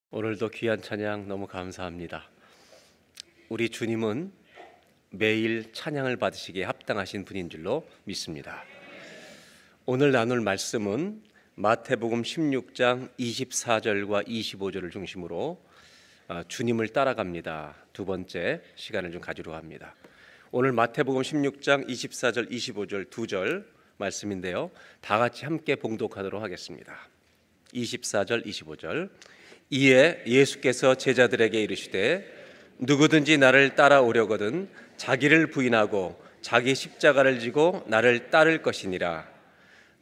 오늘도 귀한 찬양 너무 감사합니다. 우리 주님은 매일 찬양을 받으시기에 합당하신 분인 줄로 믿습니다. 오늘 나눌 말씀은 마태복음 16장 24절과 25절을 중심으로 주님을 따라갑니다. 두 번째 시간을 좀 가지려고 합니다. 오늘 마태복음 16장 24절 25절 두 절 말씀인데요, 다 같이 함께 봉독하도록 하겠습니다. 24절 25절. 이에 예수께서 제자들에게 이르시되 누구든지 나를 따라오려거든 자기를 부인하고 자기 십자가를 지고 나를 따를 것이니라.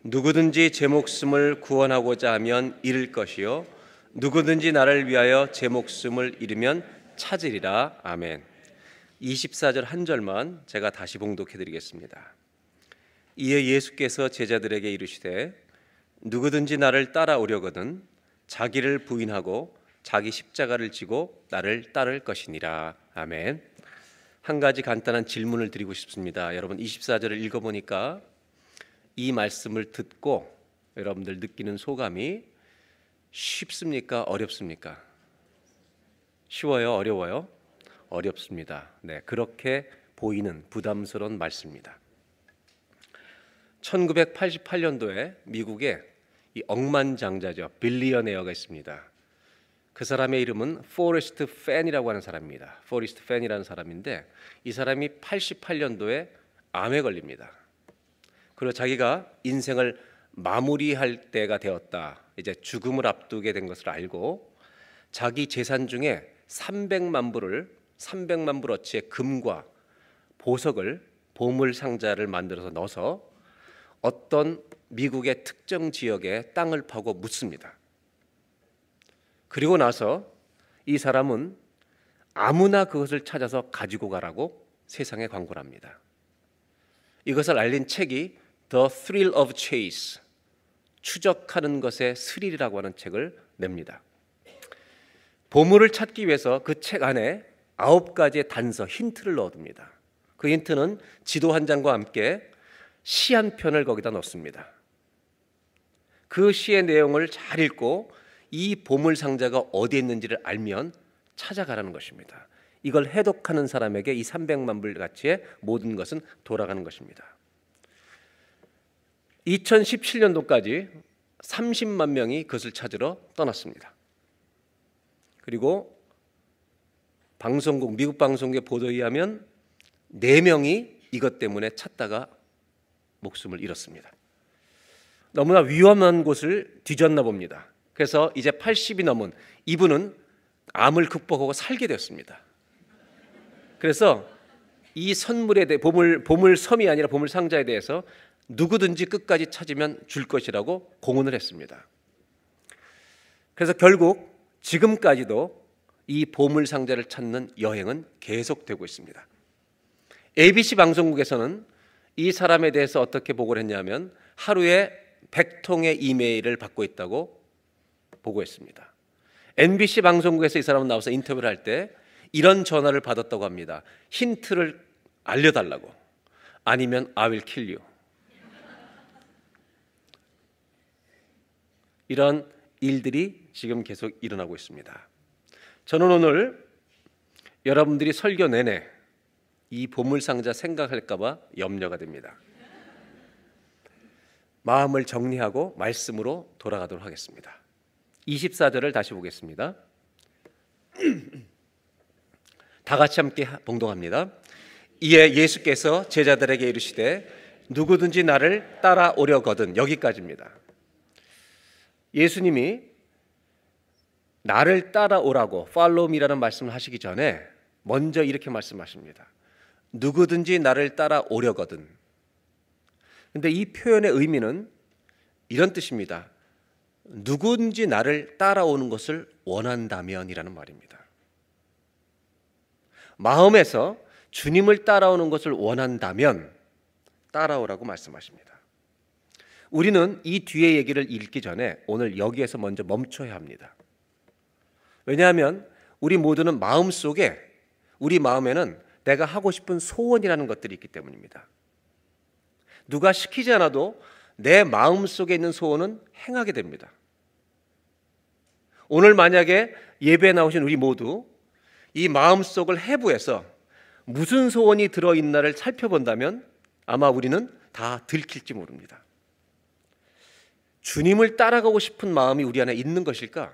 누구든지 제 목숨을 구원하고자 하면 잃을 것이요 누구든지 나를 위하여 제 목숨을 잃으면 찾으리라. 아멘. 24절 한 절만 제가 다시 봉독해 드리겠습니다. 이에 예수께서 제자들에게 이르시되 누구든지 나를 따라오려거든 자기를 부인하고 자기 십자가를 지고 나를 따를 것이니라. 아멘. 한 가지 간단한 질문을 드리고 싶습니다. 여러분, 24절을 읽어보니까 이 말씀을 듣고 여러분들 느끼는 소감이 쉽습니까? 어렵습니까? 쉬워요? 어려워요? 어렵습니다. 네, 그렇게 보이는 부담스러운 말씀입니다. 1988년도에 미국에 이 억만장자죠, 빌리어네어가 있습니다. 그 사람의 이름은 포레스트 팬이라고 하는 사람입니다. 포레스트 팬이라는 사람인데 이 사람이 88년도에 암에 걸립니다. 그리고 자기가 인생을 마무리할 때가 되었다, 이제 죽음을 앞두게 된 것을 알고 자기 재산 중에 300만 불어치의 금과 보석을 보물 상자를 만들어서 넣어서 어떤 미국의 특정 지역에 땅을 파고 묻습니다. 그리고 나서 이 사람은 아무나 그것을 찾아서 가지고 가라고 세상에 광고를 합니다. 이것을 알린 책이 The Thrill of Chase, 추적하는 것의 스릴이라고 하는 책을 냅니다. 보물을 찾기 위해서 그 책 안에 9가지의 단서, 힌트를 넣어둡니다. 그 힌트는 지도 한 장과 함께 시 한 편을 거기다 넣습니다. 그 시의 내용을 잘 읽고 이 보물 상자가 어디에 있는지를 알면 찾아가라는 것입니다. 이걸 해독하는 사람에게 이 300만 불 가치의 모든 것은 돌아가는 것입니다. 2017년도까지 30만 명이 그것을 찾으러 떠났습니다. 그리고 미국 방송국의 보도에 의하면 4명이 이것 때문에 찾다가 목숨을 잃었습니다. 너무나 위험한 곳을 뒤졌나 봅니다. 그래서 이제 80이 넘은 이분은 암을 극복하고 살게 되었습니다. 그래서 이 선물에 대해 보물 섬이 아니라 보물 상자에 대해서 누구든지 끝까지 찾으면 줄 것이라고 공언을 했습니다. 그래서 결국 지금까지도 이 보물 상자를 찾는 여행은 계속되고 있습니다. ABC 방송국에서는 이 사람에 대해서 어떻게 보고를 했냐면 하루에 100통의 이메일을 받고 있다고 보고했습니다. NBC 방송국에서 이 사람은 나와서 인터뷰를 할 때 이런 전화를 받았다고 합니다. 힌트를 알려달라고, 아니면 I will kill you. 이런 일들이 지금 계속 일어나고 있습니다. 저는 오늘 여러분들이 설교 내내 이 보물상자 생각할까 봐 염려가 됩니다. 마음을 정리하고 말씀으로 돌아가도록 하겠습니다. 24절을 다시 보겠습니다. 다 같이 함께 봉독합니다. 이에 예수께서 제자들에게 이르시되 누구든지 나를 따라오려거든, 여기까지입니다. 예수님이 나를 따라오라고 follow me라는 말씀을 하시기 전에 먼저 이렇게 말씀하십니다. 누구든지 나를 따라오려거든. 근데 이 표현의 의미는 이런 뜻입니다. 누구든지 나를 따라오는 것을 원한다면이라는 말입니다. 마음에서 주님을 따라오는 것을 원한다면 따라오라고 말씀하십니다. 우리는 이 뒤의 얘기를 읽기 전에 오늘 여기에서 먼저 멈춰야 합니다. 왜냐하면 우리 모두는 마음속에, 우리 마음에는 내가 하고 싶은 소원이라는 것들이 있기 때문입니다. 누가 시키지 않아도 내 마음속에 있는 소원은 행하게 됩니다. 오늘 만약에 예배에 나오신 우리 모두 이 마음속을 해부해서 무슨 소원이 들어있나를 살펴본다면 아마 우리는 다 들킬지 모릅니다. 주님을 따라가고 싶은 마음이 우리 안에 있는 것일까?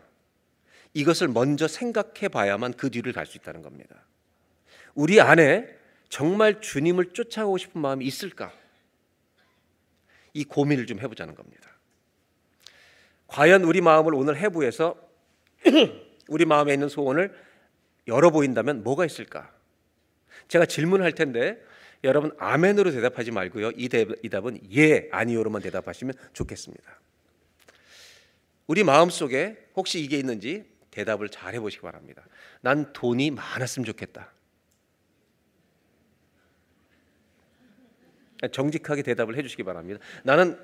이것을 먼저 생각해 봐야만 그 뒤를 갈 수 있다는 겁니다. 우리 안에 정말 주님을 쫓아가고 싶은 마음이 있을까? 이 고민을 좀 해보자는 겁니다. 과연 우리 마음을 오늘 해부해서 우리 마음에 있는 소원을 열어보인다면 뭐가 있을까? 제가 질문할 텐데 여러분 아멘으로 대답하지 말고요. 이 답은 예, 아니요로만 대답하시면 좋겠습니다. 우리 마음속에 혹시 이게 있는지 대답을 잘 해보시기 바랍니다. 난 돈이 많았으면 좋겠다. 정직하게 대답을 해주시기 바랍니다. 나는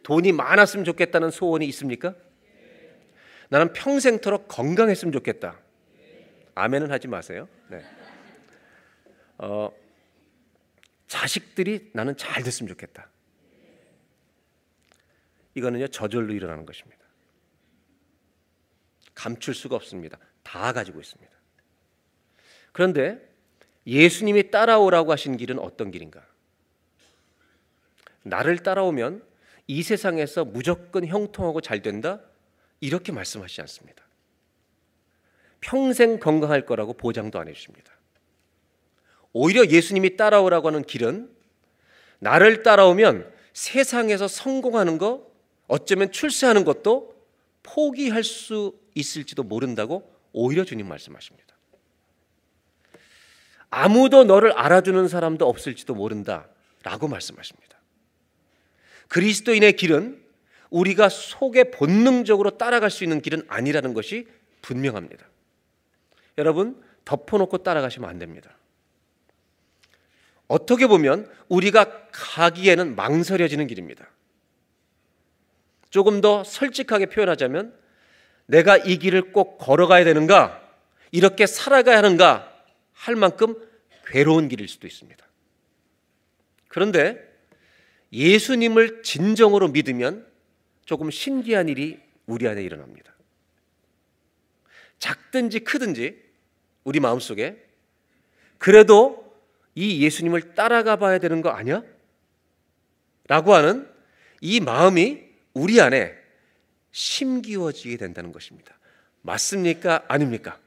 돈이 많았으면 좋겠다는 소원이 있습니까? 나는 평생토록 건강했으면 좋겠다. 아멘은 하지 마세요. 네. 자식들이 나는 잘 됐으면 좋겠다. 이거는요 저절로 일어나는 것입니다. 감출 수가 없습니다. 다 가지고 있습니다. 그런데 예수님이 따라오라고 하신 길은 어떤 길인가? 나를 따라오면 이 세상에서 무조건 형통하고 잘 된다? 이렇게 말씀하시지 않습니다. 평생 건강할 거라고 보장도 안 해주십니다. 오히려 예수님이 따라오라고 하는 길은 나를 따라오면 세상에서 성공하는 거, 어쩌면 출세하는 것도 포기할 수 있을지도 모른다고 오히려 주님 말씀하십니다. 아무도 너를 알아주는 사람도 없을지도 모른다라고 말씀하십니다. 그리스도인의 길은 우리가 속에 본능적으로 따라갈 수 있는 길은 아니라는 것이 분명합니다. 여러분 덮어놓고 따라가시면 안 됩니다. 어떻게 보면 우리가 가기에는 망설여지는 길입니다. 조금 더 솔직하게 표현하자면 내가 이 길을 꼭 걸어가야 되는가, 이렇게 살아가야 하는가 할 만큼 괴로운 길일 수도 있습니다. 그런데 예수님을 진정으로 믿으면 조금 신기한 일이 우리 안에 일어납니다. 작든지 크든지 우리 마음속에 그래도 이 예수님을 따라가 봐야 되는 거 아니야? 라고 하는 이 마음이 우리 안에 심기워지게 된다는 것입니다. 맞습니까? 아닙니까?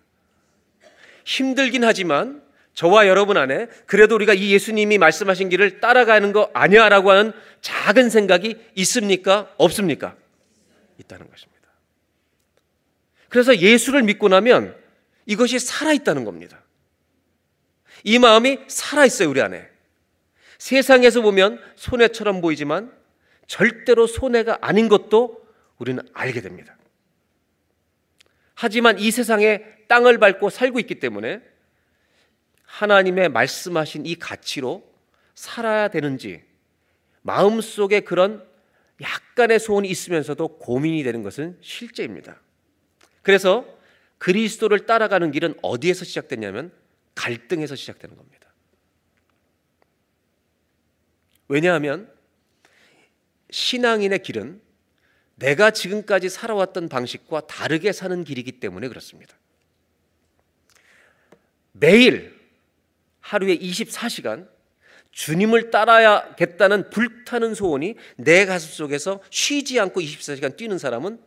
힘들긴 하지만 저와 여러분 안에 그래도 우리가 이 예수님이 말씀하신 길을 따라가는 거 아니야? 라고 하는 작은 생각이 있습니까? 없습니까? 있다는 것입니다. 그래서 예수를 믿고 나면 이것이 살아있다는 겁니다. 이 마음이 살아있어요, 우리 안에. 세상에서 보면 손해처럼 보이지만 절대로 손해가 아닌 것도 우리는 알게 됩니다. 하지만 이 세상에 땅을 밟고 살고 있기 때문에 하나님의 말씀하신 이 가치로 살아야 되는지 마음속에 그런 약간의 소원이 있으면서도 고민이 되는 것은 실제입니다. 그래서 그리스도를 따라가는 길은 어디에서 시작됐냐면 갈등에서 시작되는 겁니다. 왜냐하면 신앙인의 길은 내가 지금까지 살아왔던 방식과 다르게 사는 길이기 때문에 그렇습니다. 매일 하루에 24시간 주님을 따라야겠다는 불타는 소원이 내 가슴 속에서 쉬지 않고 24시간 뛰는 사람은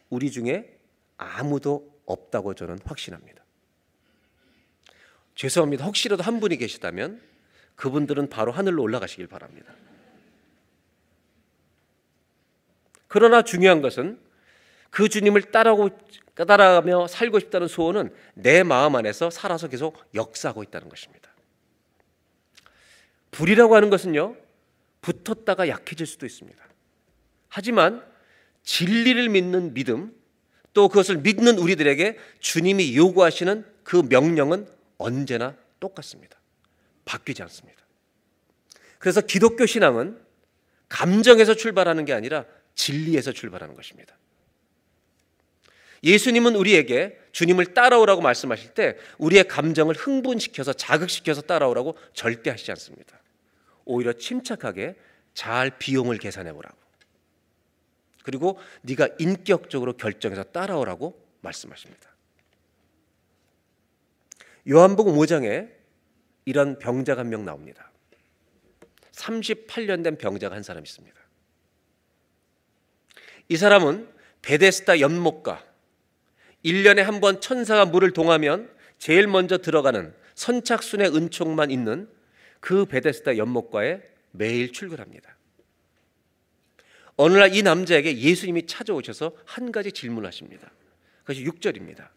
우리 중에 아무도 없다고 저는 확신합니다. 죄송합니다. 혹시라도 한 분이 계시다면 그분들은 바로 하늘로 올라가시길 바랍니다. 그러나 중요한 것은 그 주님을 따라가며 살고 싶다는 소원은 내 마음 안에서 살아서 계속 역사하고 있다는 것입니다. 불이라고 하는 것은요, 붙었다가 약해질 수도 있습니다. 하지만 진리를 믿는 믿음, 또 그것을 믿는 우리들에게 주님이 요구하시는 그 명령은 언제나 똑같습니다. 바뀌지 않습니다. 그래서 기독교 신앙은 감정에서 출발하는 게 아니라 진리에서 출발하는 것입니다. 예수님은 우리에게 주님을 따라오라고 말씀하실 때 우리의 감정을 흥분시켜서 자극시켜서 따라오라고 절대 하시지 않습니다. 오히려 침착하게 잘 비용을 계산해 보라고, 그리고 네가 인격적으로 결정해서 따라오라고 말씀하십니다. 요한복음 5장에 이런 병자가 한 명 나옵니다. 38년 된 병자가 한 사람 있습니다. 이 사람은 베데스다 연못가, 1년에 한 번 천사가 물을 동하면 제일 먼저 들어가는 선착순의 은총만 있는 그 베데스다 연못가에 매일 출근합니다. 어느 날 이 남자에게 예수님이 찾아오셔서 한 가지 질문하십니다. 그것이 6절입니다.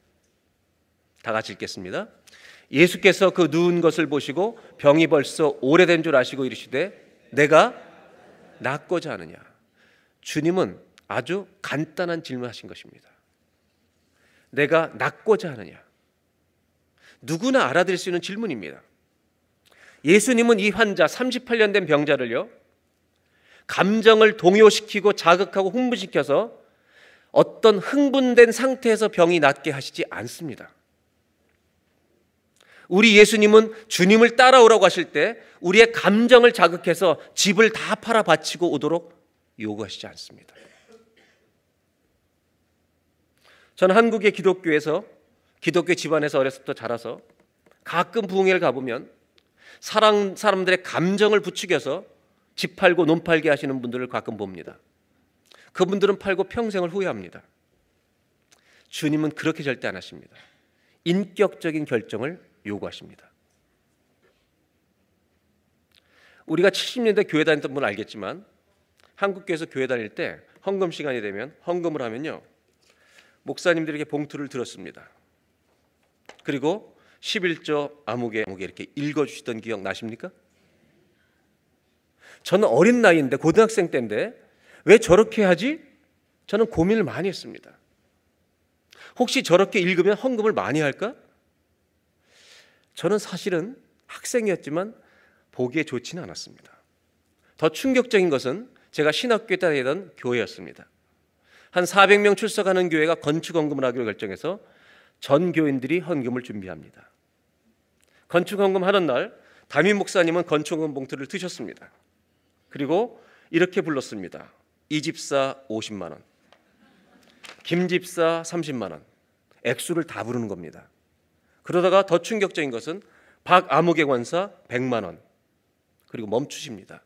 다 같이 읽겠습니다. 예수께서 그 누운 것을 보시고 병이 벌써 오래된 줄 아시고 이르시되 내가 낫고자 하느냐. 주님은 아주 간단한 질문하신 것입니다. 내가 낫고자 하느냐. 누구나 알아들을 수 있는 질문입니다. 예수님은 이 환자 38년 된 병자를요, 감정을 동요시키고 자극하고 흥분시켜서 어떤 흥분된 상태에서 병이 낫게 하시지 않습니다. 우리 예수님은 주님을 따라오라고 하실 때 우리의 감정을 자극해서 집을 다 팔아 바치고 오도록 요구하시지 않습니다. 저는 한국의 기독교에서, 기독교 집안에서 어렸을 때 자라서 가끔 부흥회를 가보면 사람들의 감정을 부추겨서 집 팔고 논 팔게 하시는 분들을 가끔 봅니다. 그분들은 팔고 평생을 후회합니다. 주님은 그렇게 절대 안 하십니다. 인격적인 결정을 요구하십니다. 우리가 70년대 교회 다녔던 분은 알겠지만 한국교회에서 교회 다닐 때 헌금 시간이 되면 헌금을 하면요, 목사님들에게 봉투를 들었습니다. 그리고 11조 아무개 이렇게 읽어주시던 기억 나십니까? 저는 어린 나이인데, 고등학생 때인데 왜 저렇게 하지? 저는 고민을 많이 했습니다. 혹시 저렇게 읽으면 헌금을 많이 할까? 저는 사실은 학생이었지만 보기에 좋지는 않았습니다. 더 충격적인 것은 제가 신학교에 다니던 교회였습니다. 한 400명 출석하는 교회가 건축 헌금을 하기로 결정해서 전 교인들이 헌금을 준비합니다. 건축 헌금 하는 날 담임 목사님은 건축 헌금 봉투를 드셨습니다. 그리고 이렇게 불렀습니다. 이 집사 50만 원, 김 집사 30만 원, 액수를 다 부르는 겁니다. 그러다가 더 충격적인 것은 박아무개 권사 100만 원, 그리고 멈추십니다.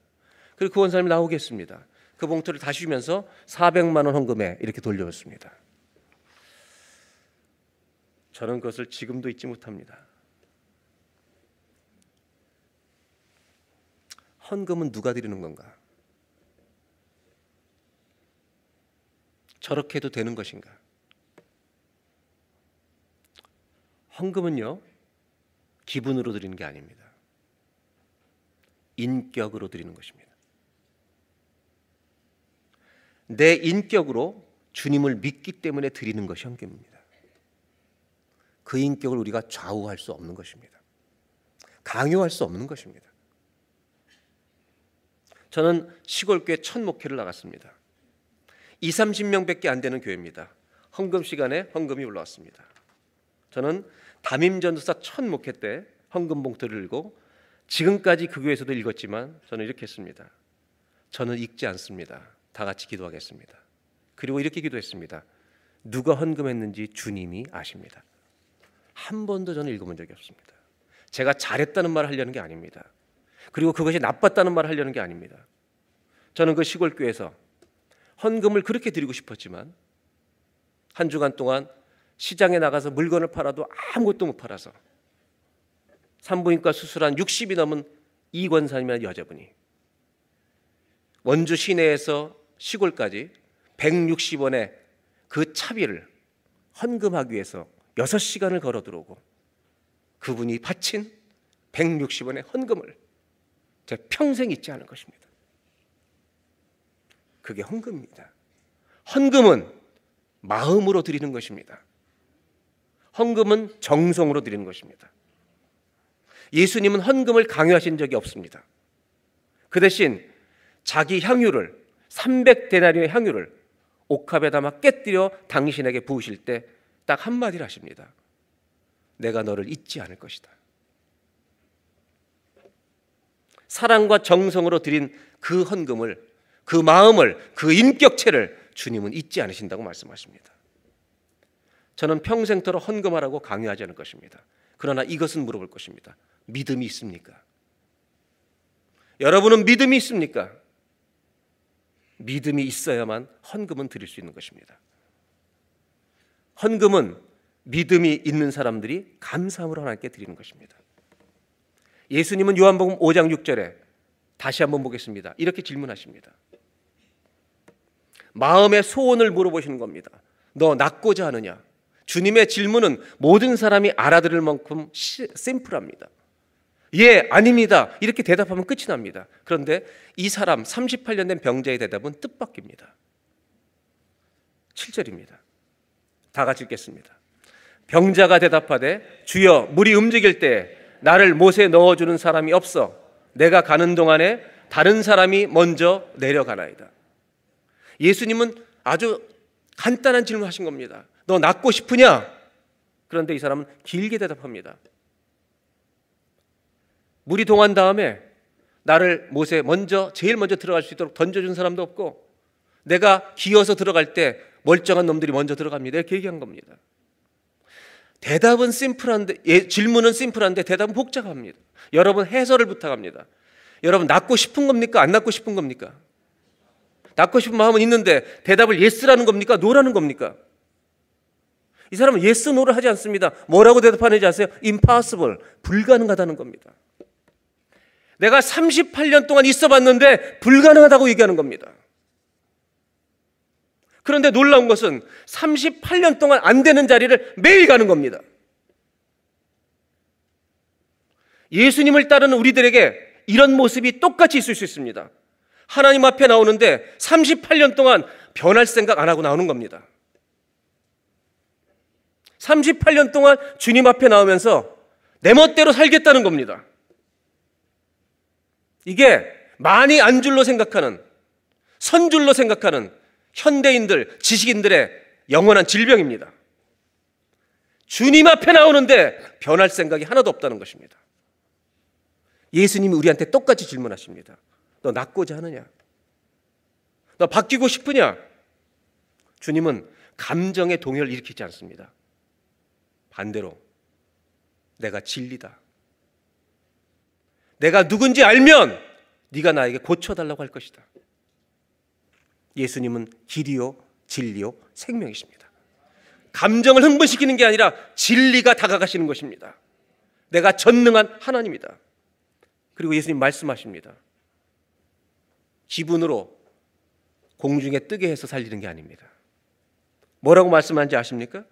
그리고 그 권사님이 나오겠습니다. 그 봉투를 다시 주면서 400만 원 헌금에 이렇게 돌려줬습니다. 저는 그것을 지금도 잊지 못합니다. 헌금은 누가 드리는 건가? 저렇게 해도 되는 것인가? 헌금은요, 기분으로 드리는 게 아닙니다. 인격으로 드리는 것입니다. 내 인격으로 주님을 믿기 때문에 드리는 것이 헌금입니다. 그 인격을 우리가 좌우할 수 없는 것입니다. 강요할 수 없는 것입니다. 저는 시골교회 첫 목회를 나갔습니다. 20-30명밖에 안 되는 교회입니다. 헌금 시간에 헌금이 올라왔습니다. 저는 담임 전도사 첫 목회 때 헌금 봉투를 읽고, 지금까지 그 교회에서도 읽었지만 저는 이렇게 했습니다. 저는 읽지 않습니다. 다 같이 기도하겠습니다. 그리고 이렇게 기도했습니다. 누가 헌금했는지 주님이 아십니다. 한 번도 저는 읽어본 적이 없습니다. 제가 잘했다는 말을 하려는 게 아닙니다. 그리고 그것이 나빴다는 말을 하려는 게 아닙니다. 저는 그 시골교회에서 헌금을 그렇게 드리고 싶었지만 한 주간 동안 시장에 나가서 물건을 팔아도 아무것도 못 팔아서 산부인과 수술한 60이 넘은 이 권사님이라는 여자분이 원주 시내에서 시골까지 160원의 그 차비를 헌금하기 위해서 6시간을 걸어 들어오고, 그분이 바친 160원의 헌금을 제 평생 잊지 않을 것입니다. 그게 헌금입니다. 헌금은 마음으로 드리는 것입니다. 헌금은 정성으로 드리는 것입니다. 예수님은 헌금을 강요하신 적이 없습니다. 그 대신 자기 향유를, 300데나리온의 향유를 옥합에 담아 깨뜨려 당신에게 부으실 때 딱 한마디를 하십니다. 내가 너를 잊지 않을 것이다. 사랑과 정성으로 드린 그 헌금을, 그 마음을, 그 인격체를 주님은 잊지 않으신다고 말씀하십니다. 저는 평생토록 헌금하라고 강요하지 않을 것입니다. 그러나 이것은 물어볼 것입니다. 믿음이 있습니까? 여러분은 믿음이 있습니까? 믿음이 있어야만 헌금은 드릴 수 있는 것입니다. 헌금은 믿음이 있는 사람들이 감사함으로 하나님께 드리는 것입니다. 예수님은 요한복음 5장 6절에 다시 한번 보겠습니다. 이렇게 질문하십니다. 마음의 소원을 물어보시는 겁니다. 너 낳고자 하느냐? 주님의 질문은 모든 사람이 알아들을 만큼 심플합니다. 예, 아닙니다. 이렇게 대답하면 끝이 납니다. 그런데 이 사람 38년 된 병자의 대답은 뜻밖입니다. 7절입니다. 다 같이 읽겠습니다. 병자가 대답하되 주여 물이 움직일 때 나를 못에 넣어주는 사람이 없어 내가 가는 동안에 다른 사람이 먼저 내려가나이다. 예수님은 아주 간단한 질문을 하신 겁니다. 너 낳고 싶으냐? 그런데 이 사람은 길게 대답합니다. 물이 동한 다음에 나를 못에 제일 먼저 들어갈 수 있도록 던져준 사람도 없고 내가 기어서 들어갈 때 멀쩡한 놈들이 먼저 들어갑니다. 이렇게 얘기한 겁니다. 대답은 심플한데, 질문은 심플한데 대답은 복잡합니다. 여러분 해설을 부탁합니다. 여러분 낳고 싶은 겁니까? 안 낳고 싶은 겁니까? 낳고 싶은 마음은 있는데 대답을 예스라는 겁니까? 노라는 겁니까? 이 사람은 예스, 노를 하지 않습니다. 뭐라고 대답하는지 아세요? impossible, 불가능하다는 겁니다. 내가 38년 동안 있어 봤는데 불가능하다고 얘기하는 겁니다. 그런데 놀라운 것은 38년 동안 안 되는 자리를 매일 가는 겁니다. 예수님을 따르는 우리들에게 이런 모습이 똑같이 있을 수 있습니다. 하나님 앞에 나오는데 38년 동안 변할 생각 안 하고 나오는 겁니다. 38년 동안 주님 앞에 나오면서 내 멋대로 살겠다는 겁니다. 이게 많이 안 줄로 생각하는, 선줄로 생각하는 현대인들, 지식인들의 영원한 질병입니다. 주님 앞에 나오는데 변할 생각이 하나도 없다는 것입니다. 예수님이 우리한테 똑같이 질문하십니다. 너 낳고자 하느냐? 너 바뀌고 싶으냐? 주님은 감정의 동요를 일으키지 않습니다. 반대로 내가 진리다. 내가 누군지 알면 네가 나에게 고쳐달라고 할 것이다. 예수님은 길이요 진리요 생명이십니다. 감정을 흥분시키는 게 아니라 진리가 다가가시는 것입니다. 내가 전능한 하나님이다. 그리고 예수님 말씀하십니다. 기분으로 공중에 뜨게 해서 살리는 게 아닙니다. 뭐라고 말씀하는지 아십니까?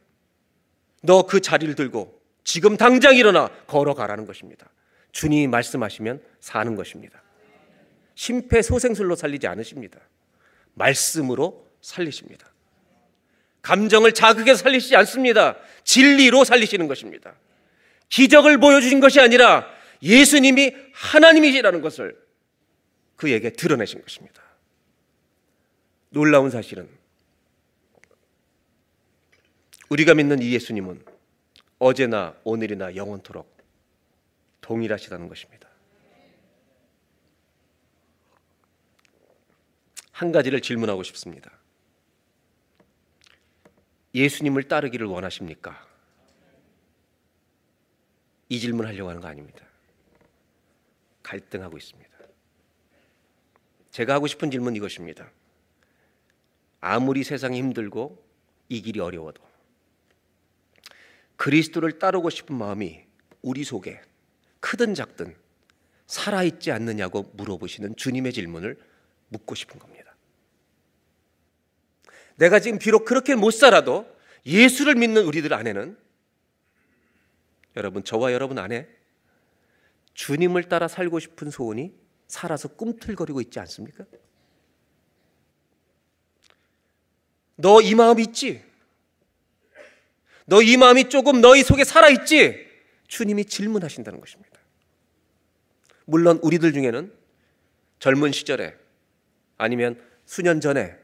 너 그 자리를 들고 지금 당장 일어나 걸어가라는 것입니다. 주님이 말씀하시면 사는 것입니다. 심폐소생술로 살리지 않으십니다. 말씀으로 살리십니다. 감정을 자극해서 살리시지 않습니다. 진리로 살리시는 것입니다. 기적을 보여주신 것이 아니라 예수님이 하나님이시라는 것을 그에게 드러내신 것입니다. 놀라운 사실은 우리가 믿는 이 예수님은 어제나 오늘이나 영원토록 동일하시다는 것입니다. 한 가지를 질문하고 싶습니다. 예수님을 따르기를 원하십니까? 이 질문을 하려고 하는 거 아닙니다. 갈등하고 있습니다. 제가 하고 싶은 질문은 이것입니다. 아무리 세상이 힘들고 이 길이 어려워도 그리스도를 따르고 싶은 마음이 우리 속에 크든 작든 살아있지 않느냐고 물어보시는 주님의 질문을 묻고 싶은 겁니다. 내가 지금 비록 그렇게 못 살아도 예수를 믿는 우리들 안에는, 여러분, 저와 여러분 안에 주님을 따라 살고 싶은 소원이 살아서 꿈틀거리고 있지 않습니까? 너 이 마음 있지? 너 이 마음이 조금 너희 속에 살아있지? 주님이 질문하신다는 것입니다. 물론 우리들 중에는 젊은 시절에 아니면 수년 전에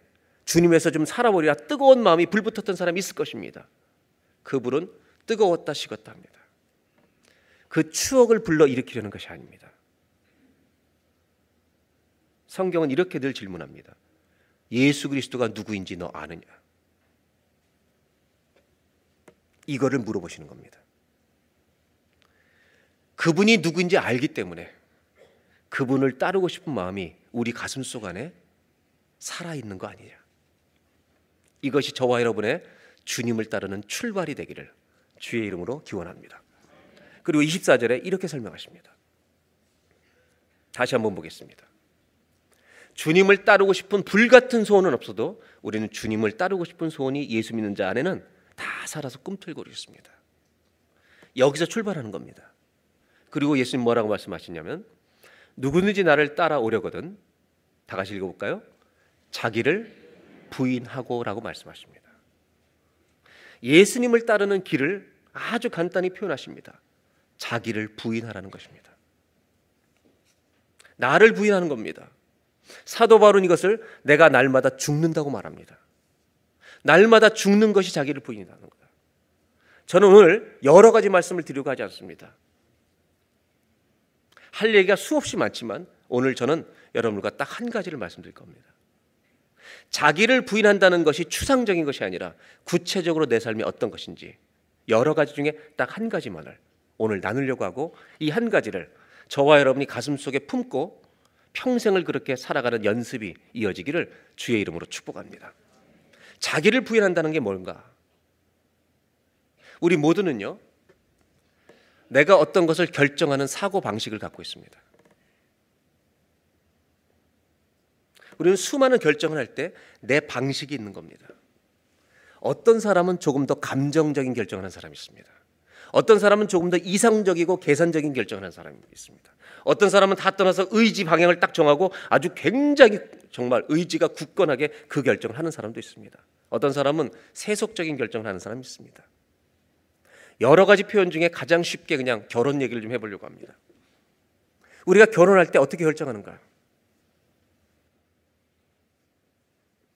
주님에서 좀 살아보리라 뜨거운 마음이 불붙었던 사람이 있을 것입니다. 그 불은 뜨거웠다 식었다 합니다. 그 추억을 불러일으키려는 것이 아닙니다. 성경은 이렇게 늘 질문합니다. 예수 그리스도가 누구인지 너 아느냐? 이거를 물어보시는 겁니다. 그분이 누구인지 알기 때문에 그분을 따르고 싶은 마음이 우리 가슴속 안에 살아있는 거 아니냐. 이것이 저와 여러분의 주님을 따르는 출발이 되기를 주의 이름으로 기원합니다. 그리고 24절에 이렇게 설명하십니다. 다시 한번 보겠습니다. 주님을 따르고 싶은 불같은 소원은 없어도 우리는 주님을 따르고 싶은 소원이 예수 믿는 자 안에는 다 살아서 꿈틀거리고 있습니다. 여기서 출발하는 겁니다. 그리고 예수님 뭐라고 말씀하시냐면 누구든지 나를 따라오려거든, 다 같이 읽어볼까요? 자기를 부인하고 라고 말씀하십니다. 예수님을 따르는 길을 아주 간단히 표현하십니다. 자기를 부인하라는 것입니다. 나를 부인하는 겁니다. 사도 바울은 이것을 내가 날마다 죽는다고 말합니다. 날마다 죽는 것이 자기를 부인하는 거다. 저는 오늘 여러 가지 말씀을 드리려고 하지 않습니다. 할 얘기가 수없이 많지만 오늘 저는 여러분과 딱 한 가지를 말씀드릴 겁니다. 자기를 부인한다는 것이 추상적인 것이 아니라 구체적으로 내 삶이 어떤 것인지 여러 가지 중에 딱 한 가지만을 오늘 나누려고 하고, 이 한 가지를 저와 여러분이 가슴속에 품고 평생을 그렇게 살아가는 연습이 이어지기를 주의 이름으로 축복합니다. 자기를 부인한다는 게 뭔가? 우리 모두는요, 내가 어떤 것을 결정하는 사고방식을 갖고 있습니다. 우리는 수많은 결정을 할 때 내 방식이 있는 겁니다. 어떤 사람은 조금 더 감정적인 결정을 하는 사람이 있습니다. 어떤 사람은 조금 더 이상적이고 계산적인 결정을 하는 사람이 있습니다. 어떤 사람은 다 떠나서 의지 방향을 딱 정하고 아주 굉장히 정말 의지가 굳건하게 그 결정을 하는 사람도 있습니다. 어떤 사람은 세속적인 결정을 하는 사람이 있습니다. 여러 가지 표현 중에 가장 쉽게 그냥 결혼 얘기를 좀 해보려고 합니다. 우리가 결혼할 때 어떻게 결정하는가?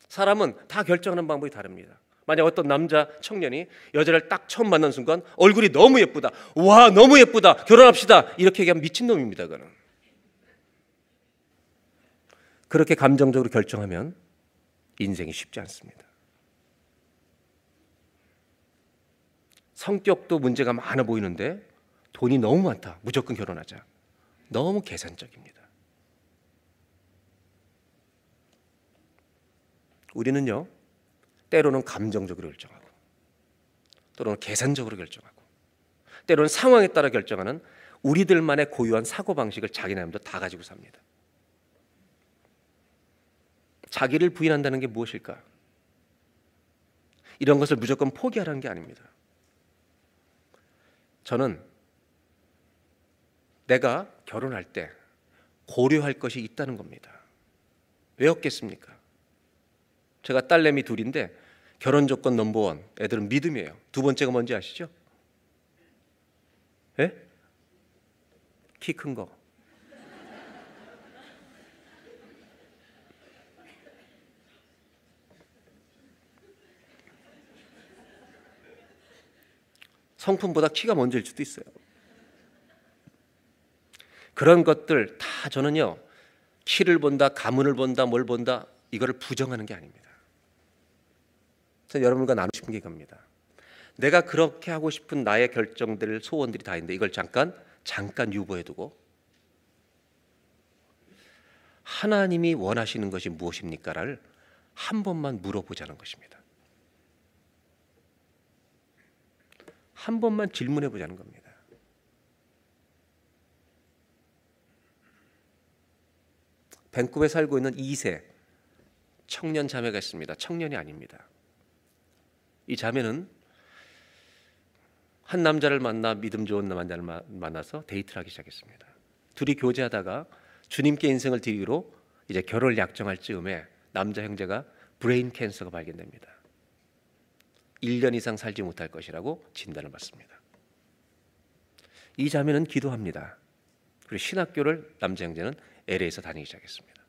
사람은 다 결정하는 방법이 다릅니다. 만약 어떤 남자 청년이 여자를 딱 처음 만난 순간 얼굴이 너무 예쁘다, 와 너무 예쁘다, 결혼합시다, 이렇게 얘기하면 미친놈입니다. 그는 그렇게 감정적으로 결정하면 인생이 쉽지 않습니다. 성격도 문제가 많아 보이는데 돈이 너무 많다, 무조건 결혼하자, 너무 계산적입니다. 우리는요, 때로는 감정적으로 결정하고 때로는 계산적으로 결정하고 때로는 상황에 따라 결정하는 우리들만의 고유한 사고방식을 자기네들도 다 가지고 삽니다. 자기를 부인한다는 게 무엇일까? 이런 것을 무조건 포기하라는 게 아닙니다. 저는 내가 결혼할 때 고려할 것이 있다는 겁니다. 왜 없겠습니까? 제가 딸내미 둘인데 결혼 조건 넘버원, 애들은 믿음이에요. 두 번째가 뭔지 아시죠? 예? 키 큰 거. 성품보다 키가 먼저일 수도 있어요. 그런 것들 다 저는요, 키를 본다, 가문을 본다, 뭘 본다, 이거를 부정하는 게 아닙니다. 저는 여러분과 나누고 싶은 게 이겁니다. 내가 그렇게 하고 싶은 나의 결정들, 소원들이 다 있는데 이걸 잠깐 유보해두고 하나님이 원하시는 것이 무엇입니까를 한 번만 물어보자는 것입니다. 한 번만 질문해보자는 겁니다. 밴쿠버에 살고 있는 2세 청년 자매가 있습니다. 청년이 아닙니다. 이 자매는 한 남자를 만나, 믿음 좋은 남자를 만나서 데이트를 하기 시작했습니다. 둘이 교제하다가 주님께 인생을 드리기로 이제 결혼을 약정할 즈음에 남자 형제가 브레인 캔서가 발견됩니다. 1년 이상 살지 못할 것이라고 진단을 받습니다. 이 자매는 기도합니다. 그리고 신학교를 남자 형제는 LA에서 다니기 시작했습니다.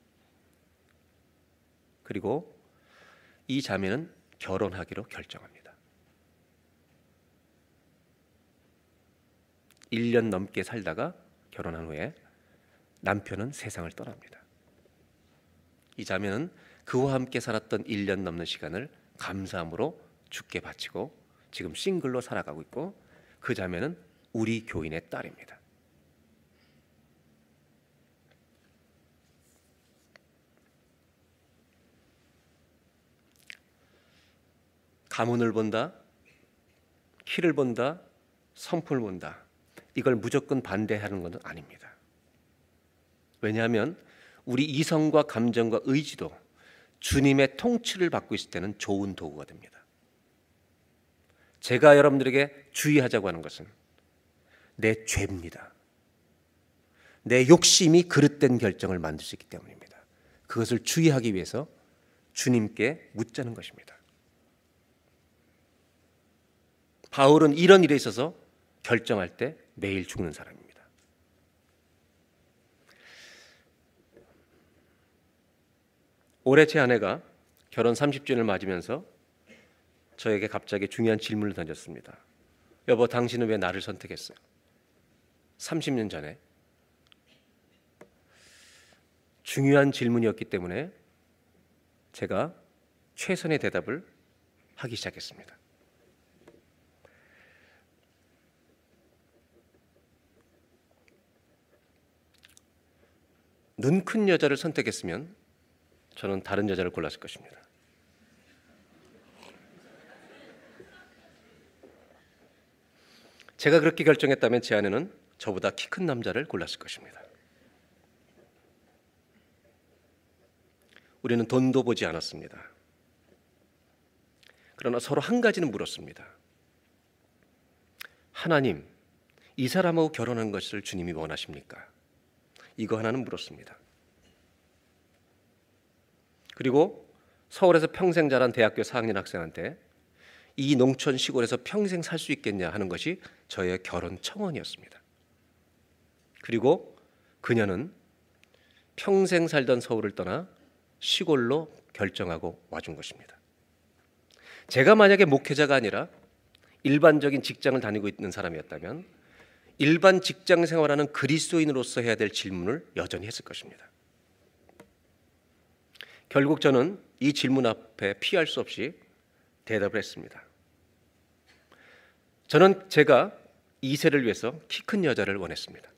그리고 이 자매는 결혼하기로 결정합니다. 1년 넘게 살다가 결혼한 후에 남편은 세상을 떠납니다. 이 자매는 그와 함께 살았던 1년 넘는 시간을 감사함으로 주께 바치고 지금 싱글로 살아가고 있고, 그 자매는 우리 교인의 딸입니다. 가문을 본다, 키를 본다, 성품을 본다. 이걸 무조건 반대하는 것은 아닙니다. 왜냐하면 우리 이성과 감정과 의지도 주님의 통치를 받고 있을 때는 좋은 도구가 됩니다. 제가 여러분들에게 주의하자고 하는 것은 내 죄입니다. 내 욕심이 그릇된 결정을 만들 수 있기 때문입니다. 그것을 주의하기 위해서 주님께 묻자는 것입니다. 바울은 이런 일에 있어서 결정할 때 매일 죽는 사람입니다. 올해 제 아내가 결혼 30주년을 맞으면서 저에게 갑자기 중요한 질문을 던졌습니다. 여보, 당신은 왜 나를 선택했어요? 30년 전에. 중요한 질문이었기 때문에 제가 최선의 대답을 하기 시작했습니다. 눈 큰 여자를 선택했으면 저는 다른 여자를 골랐을 것입니다. 제가 그렇게 결정했다면 제 아내는 저보다 키 큰 남자를 골랐을 것입니다. 우리는 돈도 보지 않았습니다. 그러나 서로 한 가지는 물었습니다. 하나님, 이 사람하고 결혼한 것을 주님이 원하십니까? 이거 하나는 물었습니다. 그리고 서울에서 평생 자란 대학교 4학년 학생한테 이 농촌 시골에서 평생 살 수 있겠냐 하는 것이 저의 결혼 청원이었습니다. 그리고 그녀는 평생 살던 서울을 떠나 시골로 결정하고 와준 것입니다. 제가 만약에 목회자가 아니라 일반적인 직장을 다니고 있는 사람이었다면 일반 직장 생활하는 그리스도인으로서 해야 될 질문을 여전히 했을 것입니다. 결국 저는 이 질문 앞에 피할 수 없이 대답을 했습니다. 저는 제가 2세를 위해서 키 큰 여자를 원했습니다.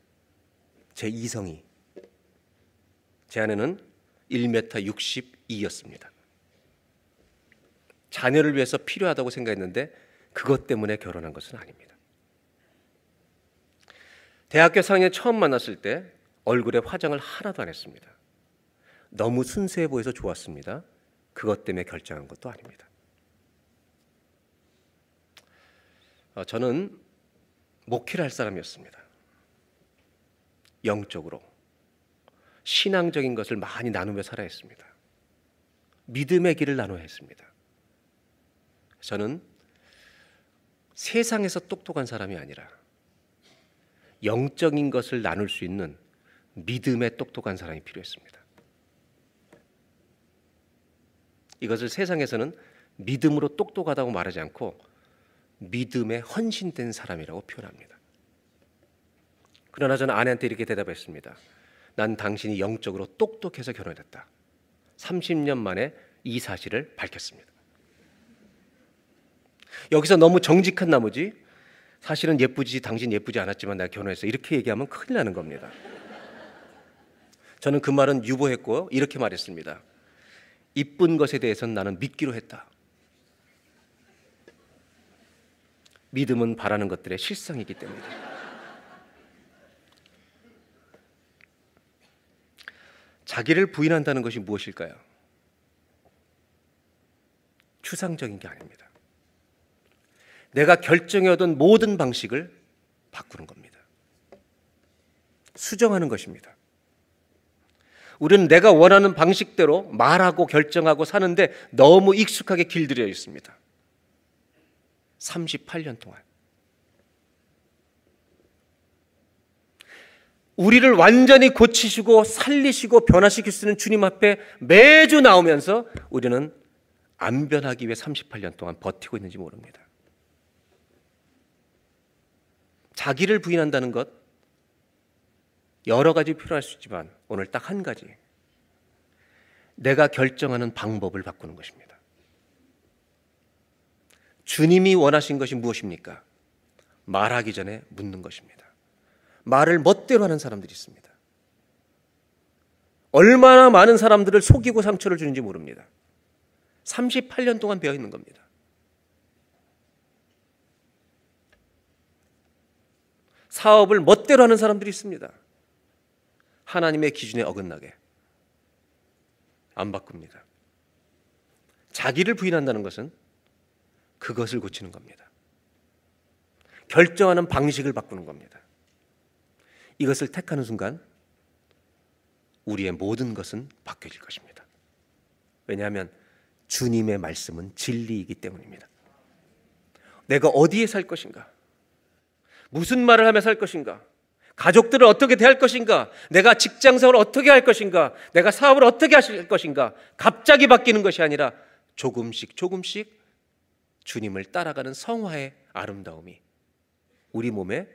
제 이성이. 제 아내는 1m 62였습니다. 자녀를 위해서 필요하다고 생각했는데 그것 때문에 결혼한 것은 아닙니다. 대학교 4학년 처음 만났을 때 얼굴에 화장을 하나도 안 했습니다. 너무 순수해 보여서 좋았습니다. 그것 때문에 결정한 것도 아닙니다. 저는 목회를 할 사람이었습니다. 영적으로 신앙적인 것을 많이 나누며 살아야 했습니다. 믿음의 길을 나눠야 했습니다. 저는 세상에서 똑똑한 사람이 아니라 영적인 것을 나눌 수 있는 믿음의 똑똑한 사람이 필요했습니다. 이것을 세상에서는 믿음으로 똑똑하다고 말하지 않고 믿음에 헌신된 사람이라고 표현합니다. 그러나 저는 아내한테 이렇게 대답했습니다. 난 당신이 영적으로 똑똑해서 결혼했다. 30년 만에 이 사실을 밝혔습니다. 여기서 너무 정직한 나머지 사실은 예쁘지, 당신 예쁘지 않았지만 내가 결혼했어, 이렇게 얘기하면 큰일 나는 겁니다. 저는 그 말은 유보했고 이렇게 말했습니다. 이쁜 것에 대해서는 나는 믿기로 했다. 믿음은 바라는 것들의 실상이기 때문이다. 자기를 부인한다는 것이 무엇일까요? 추상적인 게 아닙니다. 내가 결정해오던 모든 방식을 바꾸는 겁니다. 수정하는 것입니다. 우리는 내가 원하는 방식대로 말하고 결정하고 사는데 너무 익숙하게 길들여 있습니다. 38년 동안. 우리를 완전히 고치시고 살리시고 변화시킬 수 있는 주님 앞에 매주 나오면서 우리는 안 변하기 위해 38년 동안 버티고 있는지 모릅니다. 자기를 부인한다는 것 여러 가지 필요할 수 있지만 오늘 딱 한 가지, 내가 결정하는 방법을 바꾸는 것입니다. 주님이 원하신 것이 무엇입니까? 말하기 전에 묻는 것입니다. 말을 멋대로 하는 사람들이 있습니다. 얼마나 많은 사람들을 속이고 상처를 주는지 모릅니다. 38년 동안 배어 있는 겁니다. 사업을 멋대로 하는 사람들이 있습니다. 하나님의 기준에 어긋나게 안 바꿉니다. 자기를 부인한다는 것은 그것을 고치는 겁니다. 결정하는 방식을 바꾸는 겁니다. 이것을 택하는 순간 우리의 모든 것은 바뀌어질 것입니다. 왜냐하면 주님의 말씀은 진리이기 때문입니다. 내가 어디에 살 것인가? 무슨 말을 하며 살 것인가? 가족들을 어떻게 대할 것인가? 내가 직장생활을 어떻게 할 것인가? 내가 사업을 어떻게 할 것인가? 갑자기 바뀌는 것이 아니라 조금씩 조금씩 주님을 따라가는 성화의 아름다움이 우리 몸에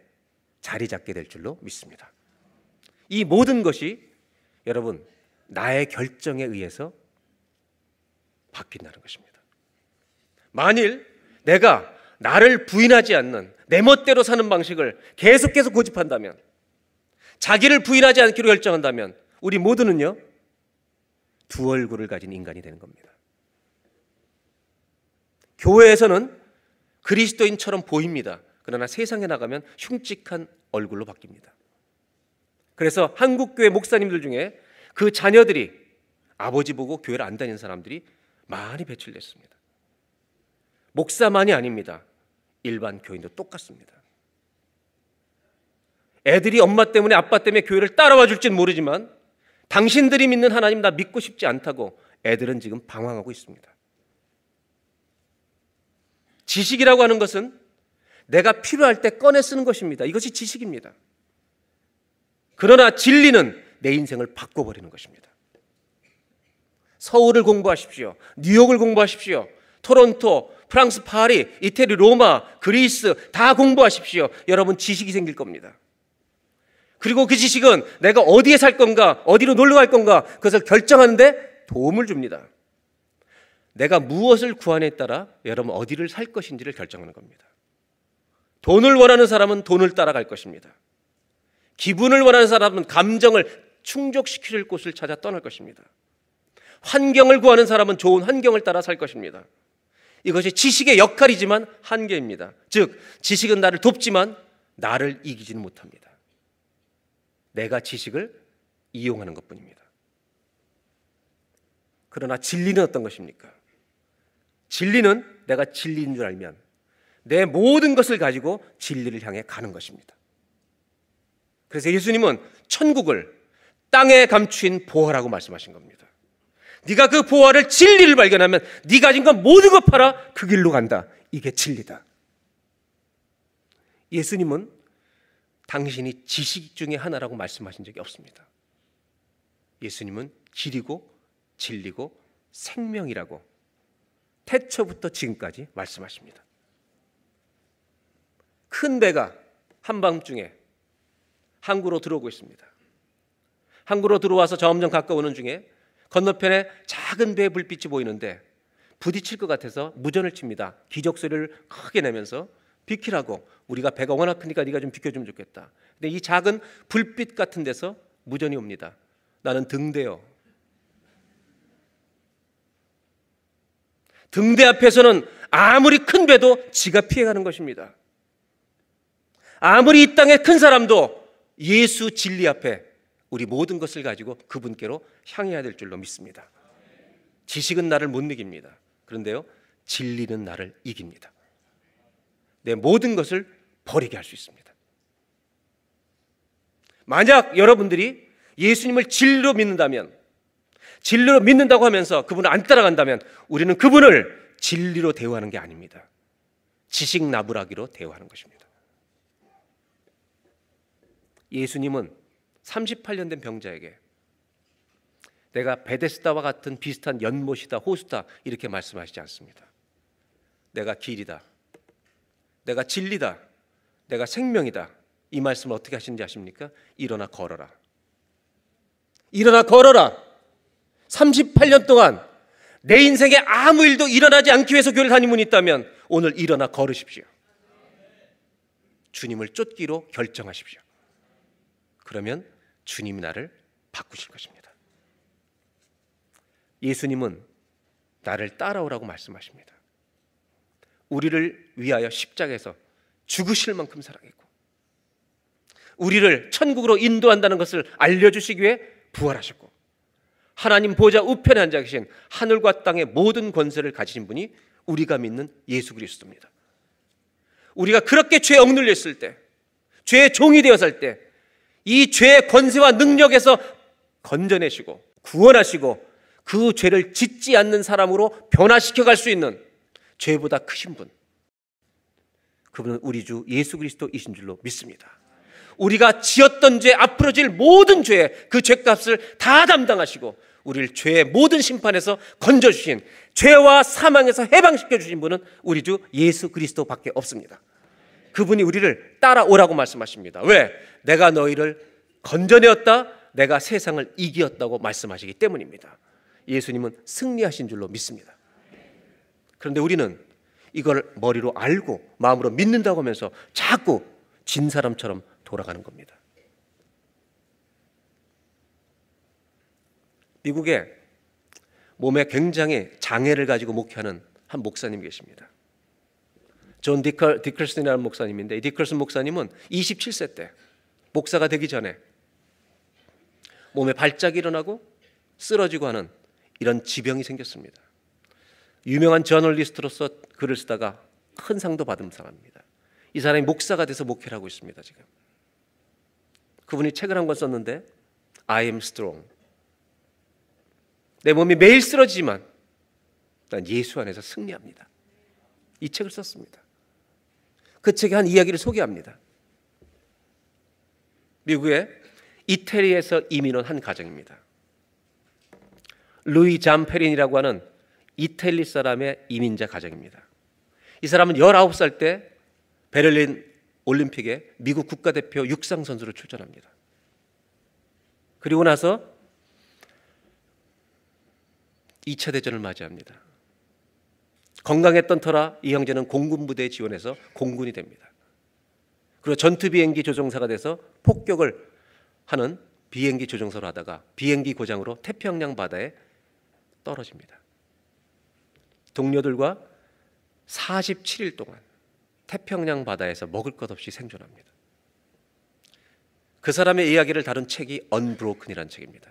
자리 잡게 될 줄로 믿습니다. 이 모든 것이 여러분 나의 결정에 의해서 바뀐다는 것입니다. 만일 내가 나를 부인하지 않는 내 멋대로 사는 방식을 계속해서 고집한다면, 자기를 부인하지 않기로 결정한다면 우리 모두는요 두 얼굴을 가진 인간이 되는 겁니다. 교회에서는 그리스도인처럼 보입니다. 그러나 세상에 나가면 흉측한 얼굴로 바뀝니다. 그래서 한국교회 목사님들 중에 그 자녀들이 아버지 보고 교회를 안 다니는 사람들이 많이 배출됐습니다. 목사만이 아닙니다. 일반 교인도 똑같습니다. 애들이 엄마 때문에 아빠 때문에 교회를 따라와 줄지는 모르지만 당신들이 믿는 하나님 나 믿고 싶지 않다고 애들은 지금 방황하고 있습니다. 지식이라고 하는 것은 내가 필요할 때 꺼내 쓰는 것입니다. 이것이 지식입니다. 그러나 진리는 내 인생을 바꿔버리는 것입니다. 서울을 공부하십시오. 뉴욕을 공부하십시오. 토론토, 프랑스 파리, 이태리 로마, 그리스 다 공부하십시오. 여러분 지식이 생길 겁니다. 그리고 그 지식은 내가 어디에 살 건가, 어디로 놀러 갈 건가 그것을 결정하는데 도움을 줍니다. 내가 무엇을 구하느냐에 따라 여러분 어디를 살 것인지를 결정하는 겁니다. 돈을 원하는 사람은 돈을 따라갈 것입니다. 기분을 원하는 사람은 감정을 충족시킬 곳을 찾아 떠날 것입니다. 환경을 구하는 사람은 좋은 환경을 따라 살 것입니다. 이것이 지식의 역할이지만 한계입니다. 즉 지식은 나를 돕지만 나를 이기지는 못합니다. 내가 지식을 이용하는 것뿐입니다. 그러나 진리는 어떤 것입니까? 진리는 내가 진리인 줄 알면 내 모든 것을 가지고 진리를 향해 가는 것입니다. 그래서 예수님은 천국을 땅에 감추인 보화라고 말씀하신 겁니다. 네가 그 보화를 진리를 발견하면 네 가진 건 모든 것 팔아 그 길로 간다. 이게 진리다. 예수님은 당신이 지식 중에 하나라고 말씀하신 적이 없습니다. 예수님은 길이고 진리고 생명이라고 태초부터 지금까지 말씀하십니다. 큰 배가 한밤중에 항구로 들어오고 있습니다. 항구로 들어와서 점점 가까워오는 중에 건너편에 작은 배의 불빛이 보이는데 부딪힐 것 같아서 무전을 칩니다. 기적소리를 크게 내면서 비키라고, 우리가 배가 워낙 크니까 네가 좀 비켜주면 좋겠다. 근데 이 작은 불빛 같은 데서 무전이 옵니다. 나는 등대요. 등대 앞에서는 아무리 큰 배도 지가 피해가는 것입니다. 아무리 이 땅에 큰 사람도 예수 진리 앞에 우리 모든 것을 가지고 그분께로 향해야 될 줄로 믿습니다. 지식은 나를 못 이깁니다. 그런데요, 진리는 나를 이깁니다. 내 모든 것을 버리게 할 수 있습니다. 만약 여러분들이 예수님을 진리로 믿는다면, 진리로 믿는다고 하면서 그분을 안 따라간다면 우리는 그분을 진리로 대우하는 게 아닙니다. 지식 나부라기로 대우하는 것입니다. 예수님은 38년 된 병자에게 내가 베데스다와 같은 비슷한 연못이다, 호수다 이렇게 말씀하시지 않습니다. 내가 길이다, 내가 진리다, 내가 생명이다. 이 말씀을 어떻게 하시는지 아십니까? 일어나 걸어라. 일어나 걸어라. 38년 동안 내 인생에 아무 일도 일어나지 않기 위해서 교회를 다닌 분이 있다면 오늘 일어나 걸으십시오. 주님을 쫓기로 결정하십시오. 그러면 주님이 나를 바꾸실 것입니다. 예수님은 나를 따라오라고 말씀하십니다. 우리를 위하여 십자가에서 죽으실 만큼 사랑했고 우리를 천국으로 인도한다는 것을 알려주시기 위해 부활하셨고, 하나님 보좌 우편에 앉아 계신 하늘과 땅의 모든 권세를 가지신 분이 우리가 믿는 예수 그리스도입니다. 우리가 그렇게 죄에 억눌려 있을 때, 죄의 종이 되었을 때, 이 죄의 권세와 능력에서 건져내시고 구원하시고 그 죄를 짓지 않는 사람으로 변화시켜 갈 수 있는 죄보다 크신 분, 그분은 우리 주 예수 그리스도이신 줄로 믿습니다. 우리가 지었던 죄, 앞으로 질 모든 죄의 그 죄값을 다 담당하시고 우리를 죄의 모든 심판에서 건져주신, 죄와 사망에서 해방시켜 주신 분은 우리 주 예수 그리스도밖에 없습니다. 그분이 우리를 따라오라고 말씀하십니다. 왜? 내가 너희를 건져내었다, 내가 세상을 이기었다고 말씀하시기 때문입니다. 예수님은 승리하신 줄로 믿습니다. 그런데 우리는 이걸 머리로 알고 마음으로 믿는다고 하면서 자꾸 진 사람처럼 돌아가는 겁니다. 미국에 몸에 굉장히 장애를 가지고 목회하는 한 목사님이 계십니다. 존 디클슨이라는 목사님인데, 이 디클슨 목사님은 27세 때 목사가 되기 전에 몸에 발작이 일어나고 쓰러지고 하는 이런 지병이 생겼습니다. 유명한 저널리스트로서 글을 쓰다가 큰 상도 받은 사람입니다. 이 사람이 목사가 돼서 목회를 하고 있습니다. 지금 그분이 책을 한 권 썼는데 I am strong. 내 몸이 매일 쓰러지지만 난 예수 안에서 승리합니다. 이 책을 썼습니다. 그 책에 한 이야기를 소개합니다. 미국의 이태리에서 이민 온 한 가정입니다. 루이 잠페린이라고 하는 이태리 사람의 이민자 가정입니다. 이 사람은 19살 때 베를린 올림픽에 미국 국가대표 육상 선수로 출전합니다. 그리고 나서 2차 대전을 맞이합니다. 건강했던 터라 이 형제는 공군 부대에 지원해서 공군이 됩니다. 그리고 전투 비행기 조종사가 돼서 폭격을 하는 비행기 조종사로 하다가 비행기 고장으로 태평양 바다에 떨어집니다. 동료들과 47일 동안 태평양 바다에서 먹을 것 없이 생존합니다. 그 사람의 이야기를 다룬 책이 언브로큰이라는 책입니다.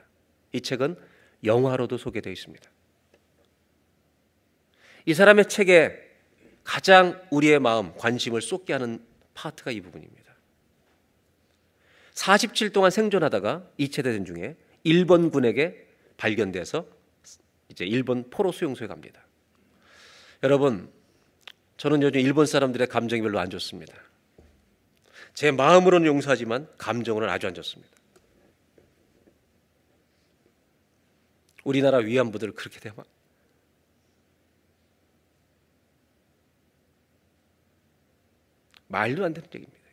이 책은 영화로도 소개되어 있습니다. 이 사람의 책에 가장 우리의 마음, 관심을 쏟게 하는 파트가 이 부분입니다. 47일 동안 생존하다가 2차 대전 중에 일본군에게 발견돼서 이제 일본 포로 수용소에 갑니다. 여러분, 저는 요즘 일본 사람들의 감정이 별로 안 좋습니다. 제 마음으로는 용서하지만 감정으로는 아주 안 좋습니다. 우리나라 위안부들 그렇게 되면 말도 안 되는 얘기입니다.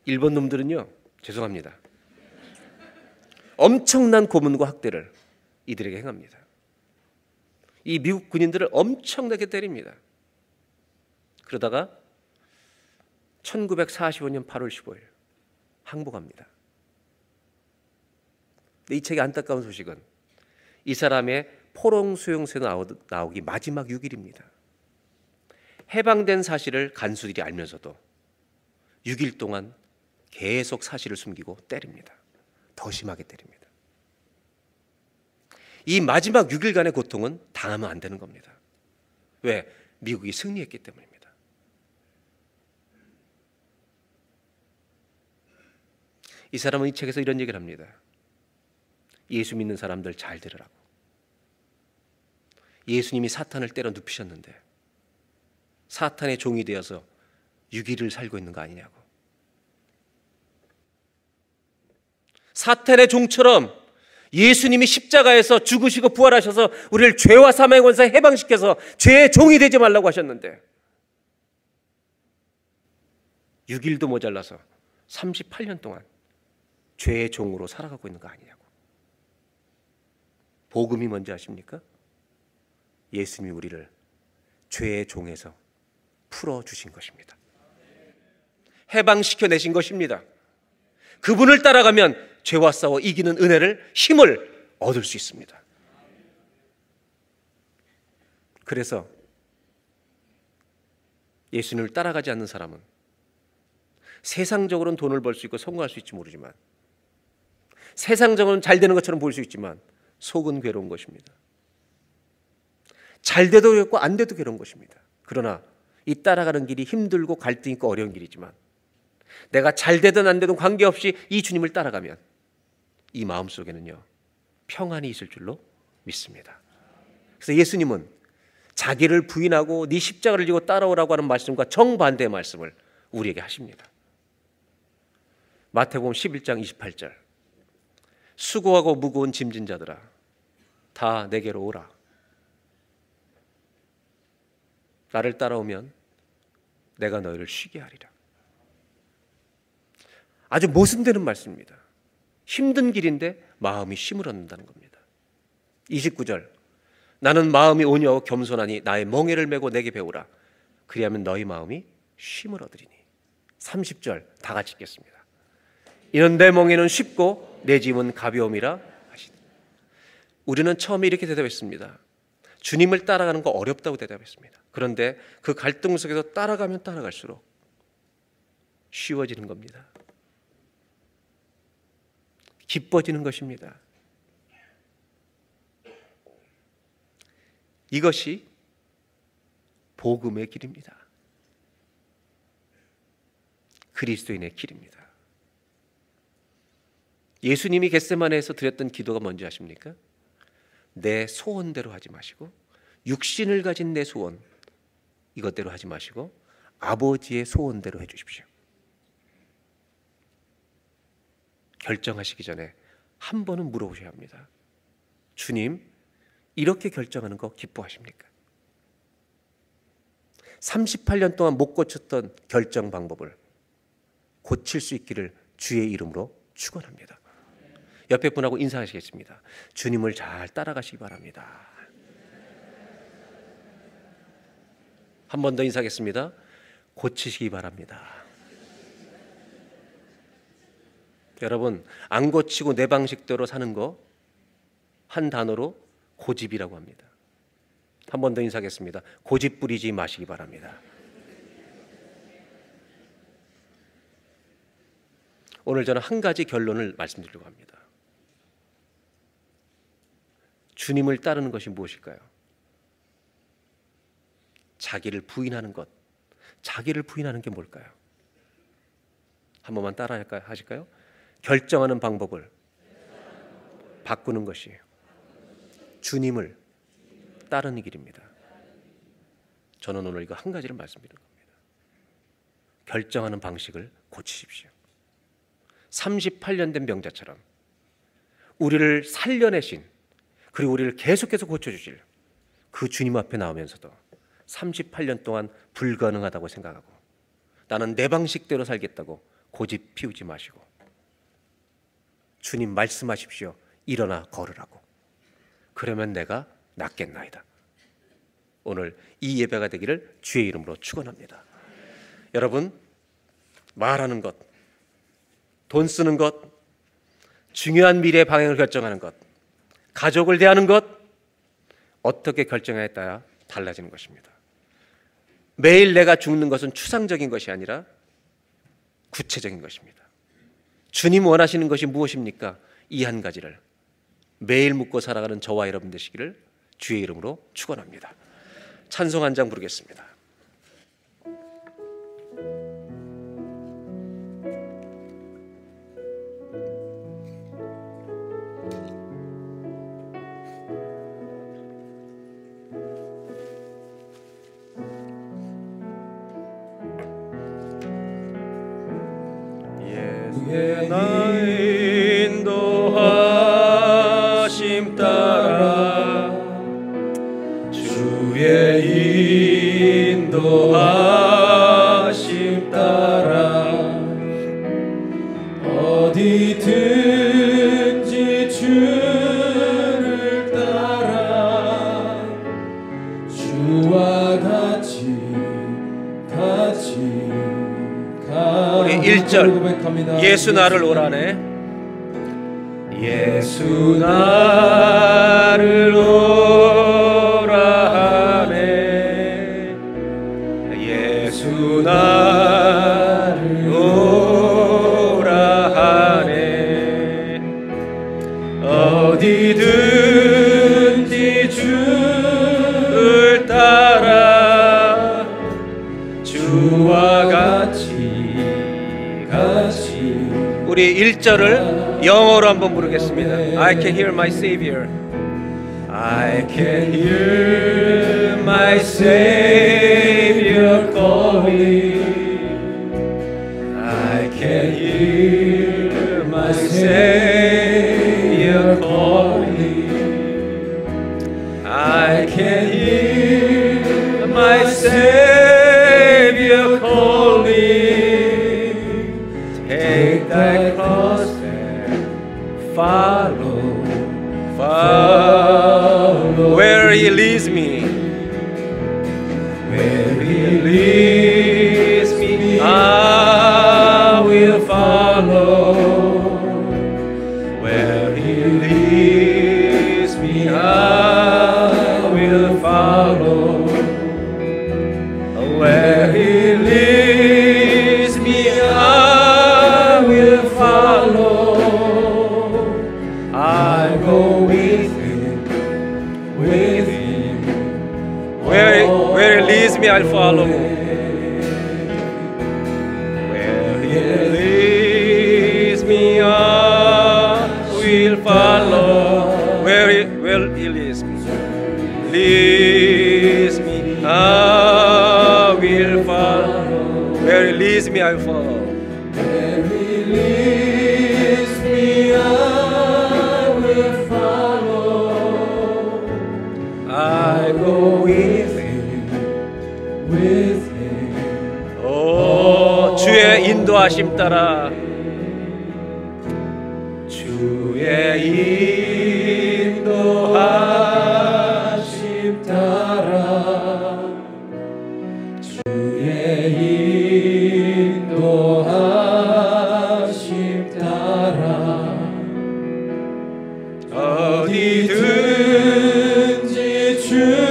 일본 놈들은요, 죄송합니다, 엄청난 고문과 학대를 이들에게 행합니다. 이 미국 군인들을 엄청나게 때립니다. 그러다가 1945년 8월 15일 항복합니다. 이 책의 안타까운 소식은 이 사람의 포로 수용소에 나오기 마지막 6일입니다. 해방된 사실을 간수들이 알면서도 6일 동안 계속 사실을 숨기고 때립니다. 더 심하게 때립니다. 이 마지막 6일간의 고통은 당하면 안 되는 겁니다. 왜? 미국이 승리했기 때문입니다. 이 사람은 이 책에서 이런 얘기를 합니다. 예수 믿는 사람들 잘 들으라고. 예수님이 사탄을 때려 눕히셨는데 사탄의 종이 되어서 6일을 살고 있는 거 아니냐고. 사탄의 종처럼 예수님이 십자가에서 죽으시고 부활하셔서 우리를 죄와 사망의 권세에 해방시켜서 죄의 종이 되지 말라고 하셨는데 6일도 모자라서 38년 동안 죄의 종으로 살아가고 있는 거 아니냐고. 복음이 뭔지 아십니까? 예수님이 우리를 죄의 종에서 풀어주신 것입니다. 해방시켜내신 것입니다. 그분을 따라가면 죄와 싸워 이기는 은혜를, 힘을 얻을 수 있습니다. 예수님을 따라가지 않는 사람은 세상적으로는 돈을 벌 수 있고 성공할 수 있지 모르지만, 세상적으로는 잘 되는 것처럼 보일 수 있지만 속은 괴로운 것입니다. 잘 돼도 괴롭고 안 돼도 괴로운 것입니다. 그러나 이 따라가는 길이 힘들고 갈등 있고 어려운 길이지만, 내가 잘 되든 안 되든 관계없이 이 주님을 따라가면 이 마음속에는요 평안이 있을 줄로 믿습니다. 그래서 예수님은 자기를 부인하고 네 십자가를 지고 따라오라고 하는 말씀과 정반대의 말씀을 우리에게 하십니다. 마태복음 11장 28절, 수고하고 무거운 짐진 자들아 다 내게로 오라. 나를 따라오면 내가 너희를 쉬게 하리라. 아주 모순되는 말씀입니다. 힘든 길인데 마음이 쉼을 얻는다는 겁니다. 29절, 나는 마음이 온유하고 겸손하니 나의 멍에를 메고 내게 배우라. 그리하면 너희 마음이 쉼을 얻으리니. 30절 다 같이 읽겠습니다. 이는 내 멍에는 쉽고 내 짐은 가벼움이라 하시니. 우리는 처음에 이렇게 대답했습니다. 주님을 따라가는 거 어렵다고 대답했습니다. 그런데 그 갈등 속에서 따라가면 따라갈수록 쉬워지는 겁니다. 기뻐지는 것입니다. 이것이 복음의 길입니다. 그리스도인의 길입니다. 예수님이 겟세마네에서 드렸던 기도가 뭔지 아십니까? 내 소원대로 하지 마시고, 육신을 가진 내 소원 이것대로 하지 마시고 아버지의 소원대로 해주십시오. 결정하시기 전에 한 번은 물어보셔야 합니다. 주님, 이렇게 결정하는 거 기뻐하십니까? 38년 동안 못 고쳤던 결정 방법을 고칠 수 있기를 주의 이름으로 축원합니다. 옆에 분하고 인사하시겠습니다. 주님을 잘 따라가시기 바랍니다. 한 번 더 인사하겠습니다. 고치시기 바랍니다. 여러분, 안 고치고 내 방식대로 사는 거 한 단어로 고집이라고 합니다. 한 번 더 인사하겠습니다. 고집 부리지 마시기 바랍니다. 오늘 저는 한 가지 결론을 말씀드리려고 합니다. 주님을 따르는 것이 무엇일까요? 자기를 부인하는 것. 자기를 부인하는 게 뭘까요? 한 번만 따라 하실까요? 결정하는 방법을 바꾸는 것이 주님을 따르는 길입니다. 저는 오늘 이거 한 가지를 말씀드리는 겁니다. 결정하는 방식을 고치십시오. 38년 된 병자처럼 우리를 살려내신, 그리고 우리를 계속해서 고쳐주실 그 주님 앞에 나오면서도 38년 동안 불가능하다고 생각하고 나는 내 방식대로 살겠다고 고집 피우지 마시고, 주님 말씀하십시오. 일어나 걸으라고. 그러면 내가 낫겠나이다. 오늘 이 예배가 되기를 주의 이름으로 축원합니다. 여러분, 말하는 것, 돈 쓰는 것, 중요한 미래의 방향을 결정하는 것, 가족을 대하는 것, 어떻게 결정하에 따라 달라지는 것입니다. 매일 내가 죽는 것은 추상적인 것이 아니라 구체적인 것입니다. 주님 원하시는 것이 무엇입니까? 이 한 가지를 매일 묻고 살아가는 저와 여러분 되시기를 주의 이름으로 축원합니다. 찬송 한 장 부르겠습니다. 예수의 인도하심 따라, 주의 인도하심 따라, 어디든지 주를 따라, 주와 같이 우리 1절 예수 나를 오라네. 예수 나를 오라네. 예수 1절을 영어로 한번 부르겠습니다. I can hear my Savior. I can hear my Savior calling. I can hear my Savior calling. I can hear my Savior calling. Take thy cross and follow, follow. Where he leads me, where he leads me, I will follow. Where he leads me, I will follow. Where he leads me, I will follow. I go with him, with him. Where he leads me, I'll follow. Where he leads me, I will follow. Where he leads me, I will follow. Where he leads me, I will follow. Where he leads me, I will follow. I go with him, with him. 오, 주의 인도하심 따라, 주의 인도하심 따라, 주의 인도하심 따라, 어디든지 주를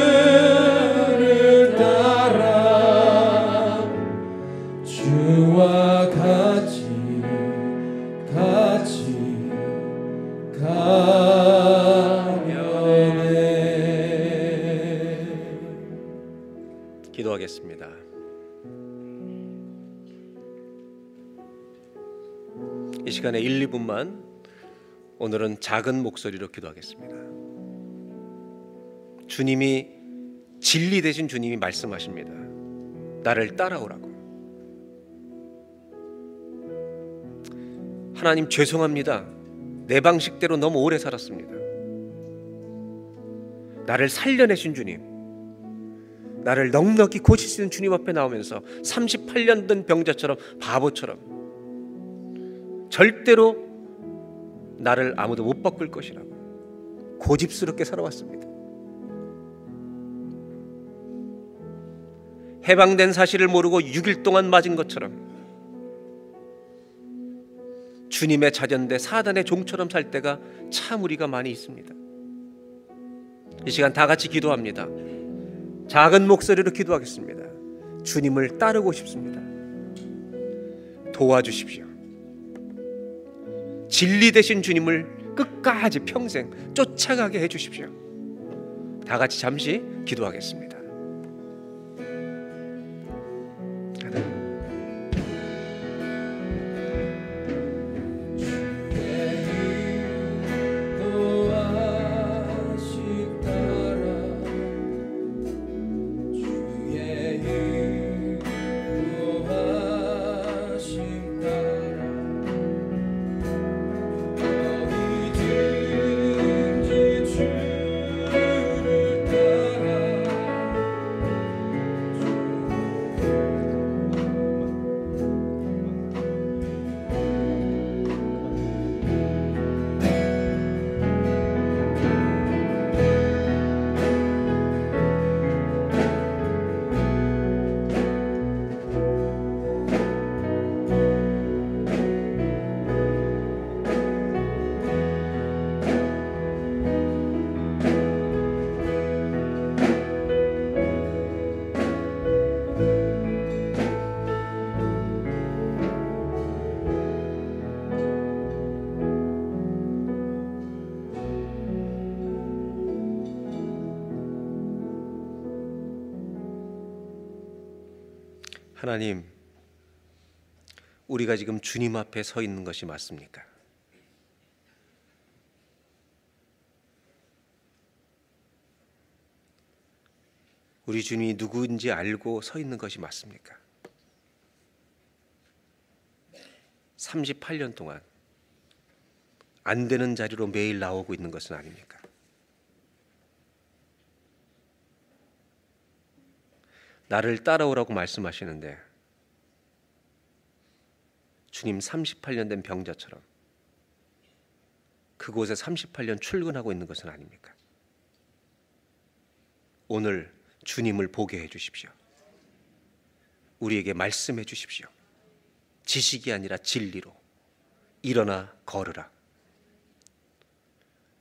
따라, 주와 같이 가려네. 기도하겠습니다. 이 시간에 1, 2분만 오늘은 작은 목소리로 기도하겠습니다. 주님이, 진리 되신 주님이 말씀하십니다. 나를 따라오라고. 하나님, 죄송합니다. 내 방식대로 너무 오래 살았습니다. 나를 살려내신 주님, 나를 넉넉히 고치시는 주님 앞에 나오면서 38년 된 병자처럼, 바보처럼 절대로 나를 아무도 못 바꿀 것이라고 고집스럽게 살아왔습니다. 해방된 사실을 모르고 6일 동안 맞은 것처럼 주님의 자전대 사단의 종처럼 살 때가 참 우리가 많이 있습니다. 이 시간 다 같이 기도합니다. 작은 목소리로 기도하겠습니다. 주님을 따르고 싶습니다. 도와주십시오. 진리 되신 주님을 끝까지 평생 쫓아가게 해주십시오. 다 같이 잠시 기도하겠습니다. 하나님, 우리가 지금 주님 앞에 서 있는 것이 맞습니까? 우리 주님이 누구인지 알고 서 있는 것이 맞습니까? 38년 동안 안 되는 자리로 매일 나오고 있는 것은 아닙니까? 나를 따라오라고 말씀하시는데 주님 38년 된 병자처럼 그곳에 38년 출근하고 있는 것은 아닙니까? 오늘 주님을 보게 해 주십시오. 우리에게 말씀해 주십시오. 지식이 아니라 진리로 일어나 걸으라.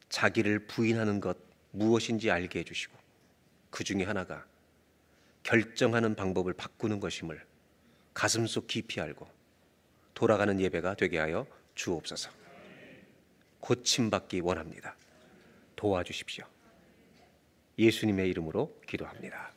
자기를 부인하는 것 무엇인지 알게 해주시고 그 중에 하나가 결정하는 방법을 바꾸는 것임을 가슴속 깊이 알고 돌아가는 예배가 되게 하여 주옵소서. 고침받기 원합니다. 도와주십시오. 예수님의 이름으로 기도합니다.